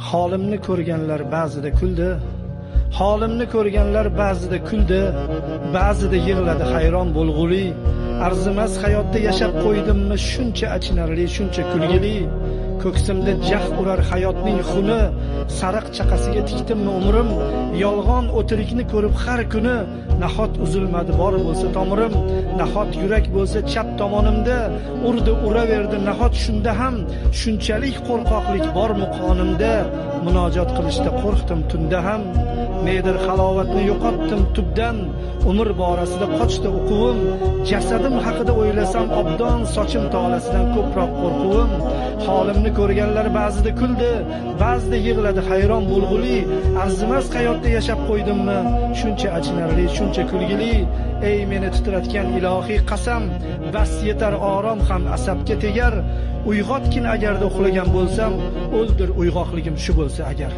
Holimni ko'rganlar ba'zida kuldi. Holimni ko'rganlar ba'zida kuldi, ba'zida yig'ladi hayron bo'lg'uli. Arzimas hayotda yashab qo'ydimmi shuncha achinarli, shuncha kulgili. Ko'ksimda jah urar hayotning xuni, sariq chaqasiga tikdimmi umrim. Yolg'on o'tirikni ko'rib har kuni, nahot uzilmadi bor bo'lsa tomirim. Nahot yurak bo'lsa chap tomonimda, urdi uraverdi nahot shunda ham shunchalik qo'rqoqlik bormi qonimda. Munojot qilishda qo'rqdim tunda ham, nedir halovatni yo'qotdim tubdan. Umr borasida qochdi o'quvim, jasadim haqida o'ylasam obdon sochim tolasidan ko'proq qo'rquvim. Holimni ko'rganlar ba'zida kuldi, ba'zida yig'ladi hayron bo'lg'uli. Arzimas hayotda yashab qo'ydimmi shuncha achinarli, shuncha kulgili. Ey meni titratgan ilohiy qasam, bas yetar orom ham asabga tegar. Uyg'otgin agarda uxlagan bo'lsam, o'ldir uyg'oqligim shu bo'lsa agar.